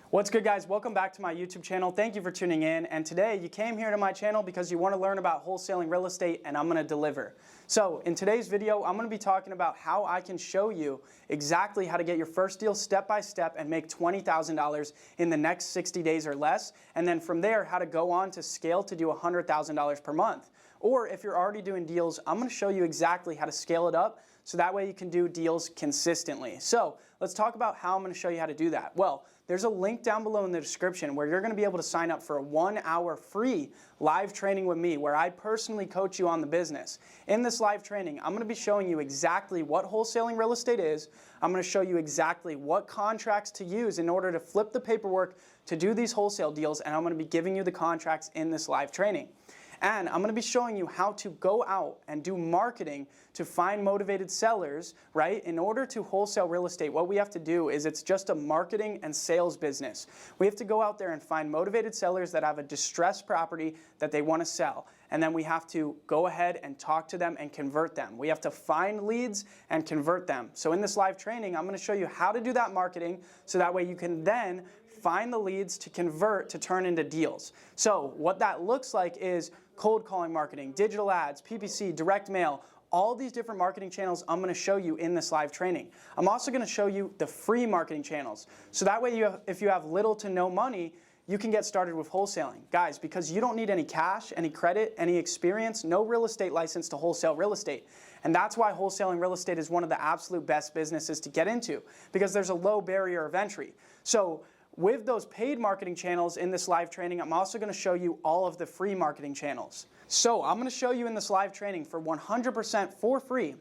What's good, guys? Welcome back to my YouTube channel. Thank you for tuning in. And today you came here to my channel because you want to learn about wholesaling real estate, and I'm going to deliver. So in today's video, I'm going to be talking about how I can show you exactly how to get your first deal step by step and make $20,000 in the next 60 days or less. And then from there, how to go on to scale to do $100,000 per month. Or if you're already doing deals, I'm going to show you exactly how to scale it up so that way you can do deals consistently. So let's talk about how I'm going to show you how to do that. Well, there's a link down below in the description where you're going to be able to sign up for a 1-hour free live training with me where I personally coach you on the business. In this live training, I'm going to be showing you exactly what wholesaling real estate is. I'm going to show you exactly what contracts to use in order to flip the paperwork to do these wholesale deals, and I'm going to be giving you the contracts in this live training. And I'm going to be showing you how to go out and do marketing to find motivated sellers, right? In order to wholesale real estate, what we have to do is it's just a marketing and sales business. We have to go out there and find motivated sellers that have a distressed property that they want to sell. And then we have to go ahead and talk to them and convert them. We have to find leads and convert them. So in this live training, I'm going to show you how to do that marketing so that way you can then find the leads to convert to turn into deals. So what that looks like is cold calling marketing, digital ads, PPC, direct mail, all these different marketing channels I'm going to show you in this live training. I'm also going to show you the free marketing channels. So that way if you have little to no money, you can get started with wholesaling. Guys, because you don't need any cash, any credit, any experience, no real estate license to wholesale real estate. And that's why wholesaling real estate is one of the absolute best businesses to get into, because there's a low barrier of entry. So with those paid marketing channels in this live training, I'm also going to show you all of the free marketing channels. So I'm going to show you in this live training for 100% for free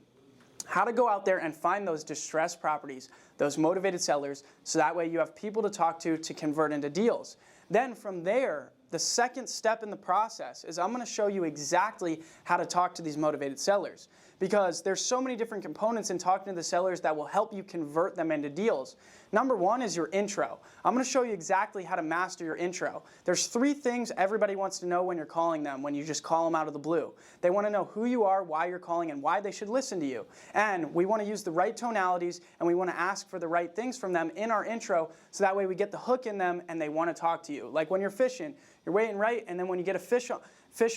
how to go out there and find those distressed properties, those motivated sellers, so that way you have people to talk to convert into deals. Then from there, the second step in the process is I'm going to show you exactly how to talk to these motivated sellers, because there's so many different components in talking to the sellers that will help you convert them into deals. Number one is your intro. I'm going to show you exactly how to master your intro. There's 3 things everybody wants to know when you're calling them, when you just call them out of the blue. They want to know who you are, why you're calling, and why they should listen to you. And we want to use the right tonalities, and we want to ask for the right things from them in our intro, so that way we get the hook in them and they want to talk to you. Like when you're fishing, you're waiting right, and then when you get a fish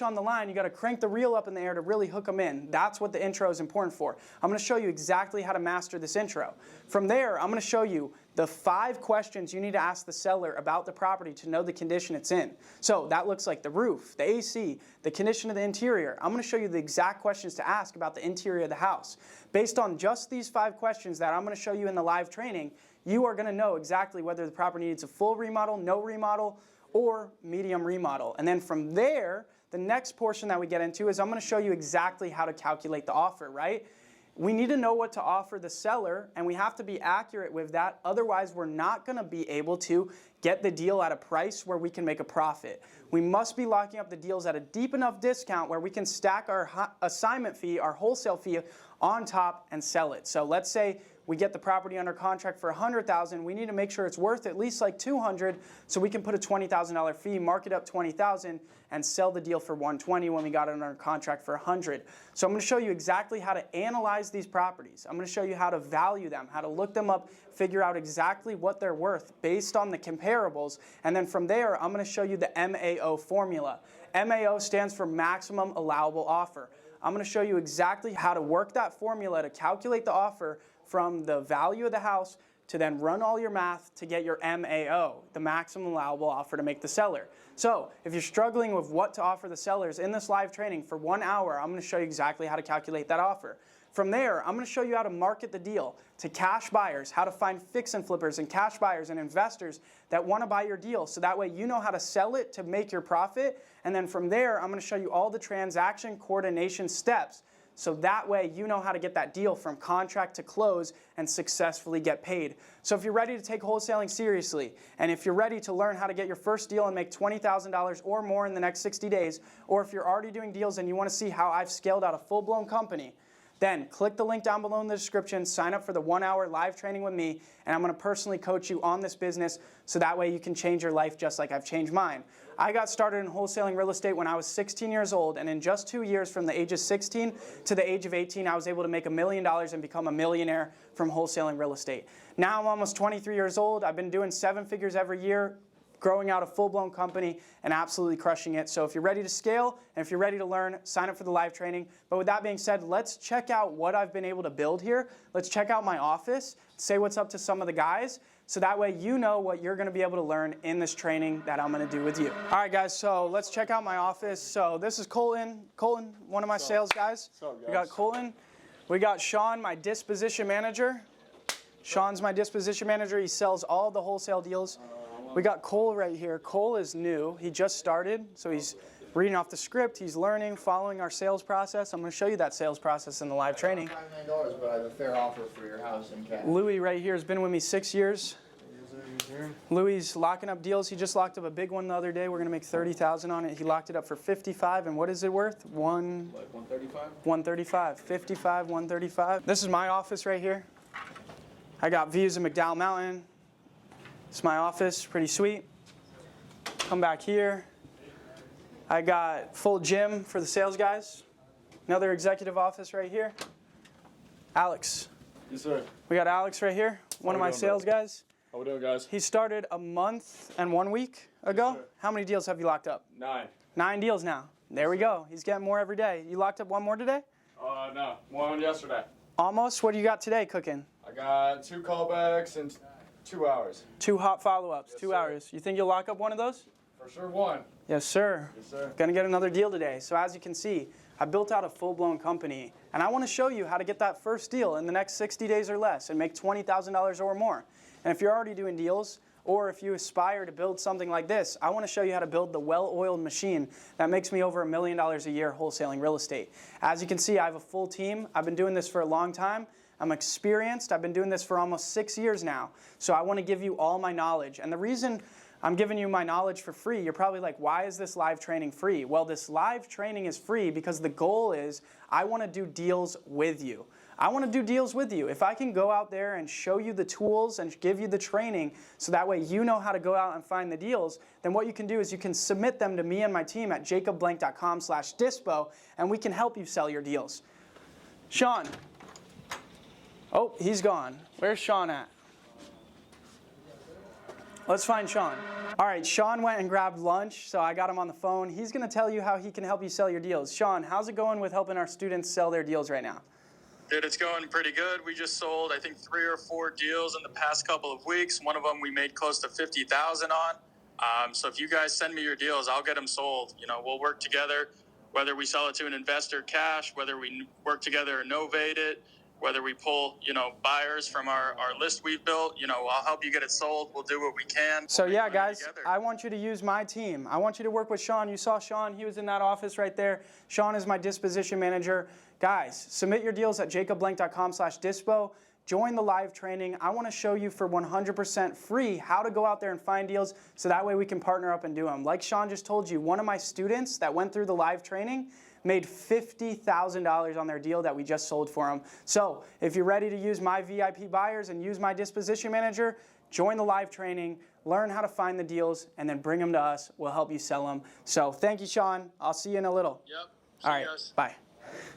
on the line, you got to crank the reel up in the air to really hook them in. That's what the intro is important for. I'm going to show you exactly how to master this intro. From there, I'm going to show you the 5 questions you need to ask the seller about the property to know the condition it's in. So that looks like the roof, the AC, the condition of the interior. I'm going to show you the exact questions to ask about the interior of the house. Based on just these 5 questions that I'm going to show you in the live training, you are going to know exactly whether the property needs a full remodel, no remodel, or medium remodel. And then from there, the next portion that we get into is I'm going to show you exactly how to calculate the offer, right? We need to know what to offer the seller, and we have to be accurate with that. Otherwise, we're not going to be able to get the deal at a price where we can make a profit. We must be locking up the deals at a deep enough discount where we can stack our assignment fee, our wholesale fee, on top and sell it. So let's say we get the property under contract for $100,000. We need to make sure it's worth at least like $200,000, so we can put a $20,000 fee, mark it up $20,000, and sell the deal for $120,000 when we got it under contract for $100,000. So I'm going to show you exactly how to analyze these properties. I'm going to show you how to value them, how to look them up, figure out exactly what they're worth based on the comparables, and then from there, I'm going to show you the MAO formula. MAO stands for maximum allowable offer. I'm going to show you exactly how to work that formula to calculate the offer from the value of the house to then run all your math to get your MAO, the maximum allowable offer to make the seller. So if you're struggling with what to offer the sellers in this live training for 1 hour, I'm going to show you exactly how to calculate that offer. From there, I'm going to show you how to market the deal to cash buyers, how to find fix and flippers and cash buyers and investors that want to buy your deal. So that way you know how to sell it to make your profit. And then from there, I'm going to show you all the transaction coordination steps. So that way you know how to get that deal from contract to close and successfully get paid. So if you're ready to take wholesaling seriously, and if you're ready to learn how to get your first deal and make $20,000 or more in the next 60 days, or if you're already doing deals and you want to see how I've scaled out a full-blown company, Then click the link down below in the description, sign up for the 1-hour live training with me, and I'm going to personally coach you on this business so that way you can change your life just like I've changed mine. I got started in wholesaling real estate when I was 16 years old, and in just 2 years from the age of 16 to the age of 18, I was able to make $1 million and become a millionaire from wholesaling real estate. Now I'm almost 23 years old. I've been doing 7 figures every year, growing out a full-blown company and absolutely crushing it. So if you're ready to scale and if you're ready to learn, sign up for the live training. But with that being said, let's check out what I've been able to build here. Let's check out my office, say what's up to some of the guys, so that way you know what you're gonna be able to learn in this training that I'm gonna do with you. All right, guys, so let's check out my office. So this is Colton, one of my sales guys. We got Colton. We got Sean, my disposition manager. Sean's my disposition manager. He sells all the wholesale deals. We got Cole right here. Cole is new. He just started, so he's reading off the script. He's learning, following our sales process. I'm going to show you that sales process in the live training. $5 million, but I have a fair offer for your house in cash. Louis right here has been with me 6 years. Louis locking up deals. He just locked up a big one the other day. We're going to make $30,000 on it. He locked it up for $55, and what is it worth? Like $135? $135. $55, $135. This is my office right here. I got views of McDowell Mountain. It's my office, pretty sweet. Come back here. I got full gym for the sales guys. Another executive office right here. Alex. Yes, sir. We got Alex right here, one of my sales guys. How we doing, guys? He started a month and 1 week ago. Yes, how many deals have you locked up? 9. 9 deals now. There we go. He's getting more every day. You locked up one more today? No. One yesterday. Almost. What do you got today cooking? I got 2 callbacks in 2 hours. 2 hot follow-ups, Yes, 2 sir. hours. You think you'll lock up one of those? For sure, 1. Yes, sir. Yes, sir. Gonna get another deal today. So as you can see, I built out a full-blown company, and I want to show you how to get that first deal in the next 60 days or less and make $20,000 or more. And if you're already doing deals, or if you aspire to build something like this, I want to show you how to build the well-oiled machine that makes me over $1 million a year wholesaling real estate. As you can see, I have a full team. I've been doing this for a long time. I'm experienced. I've been doing this for almost 6 years now. So I want to give you all my knowledge. And the reason I'm giving you my knowledge for free, you're probably like, why is this live training free? Well, this live training is free because the goal is I want to do deals with you. I want to do deals with you. If I can go out there and show you the tools and give you the training so that way you know how to go out and find the deals, then what you can do is you can submit them to me and my team at jacobblank.com/dispo, and we can help you sell your deals. Sean. Oh, he's gone. Where's Sean at? Let's find Sean. All right, Sean went and grabbed lunch, so I got him on the phone. He's going to tell you how he can help you sell your deals. Sean, how's it going with helping our students sell their deals right now? Dude, it's going pretty good. We just sold, I think, 3 or 4 deals in the past couple of weeks. One of them we made close to $50,000 on. So if you guys send me your deals, I'll get them sold. You know, we'll work together, whether we sell it to an investor cash, whether we work together and novate it, whether we pull, buyers from our list we've built. I'll help you get it sold. We'll do what we can. So yeah, guys, I want you to use my team. I want you to work with Sean. You saw Sean. He was in that office right there. Sean is my disposition manager. Guys, submit your deals at jacobblank.com/dispo. Join the live training. I want to show you for 100% free how to go out there and find deals so that way we can partner up and do them. Like Sean just told you, one of my students that went through the live training made $50,000 on their deal that we just sold for them. So if you're ready to use my VIP buyers and use my disposition manager, join the live training, learn how to find the deals, and then bring them to us. We'll help you sell them. So thank you, Sean. I'll see you in a little. Yep. All right, bye.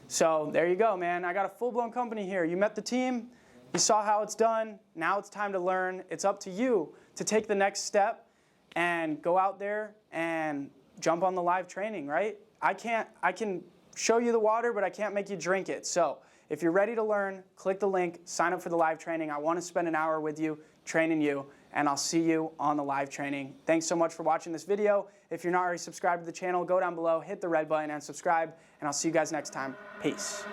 So there you go, man. I got a full-blown company here. You met the team. You saw how it's done. Now it's time to learn. It's up to you to take the next step and go out there and jump on the live training, right? I can show you the water, but I can't make you drink it. So if you're ready to learn, click the link, sign up for the live training. I want to spend an hour with you, training you, and I'll see you on the live training. Thanks so much for watching this video. If you're not already subscribed to the channel, go down below, hit the red button and subscribe, and I'll see you guys next time. Peace.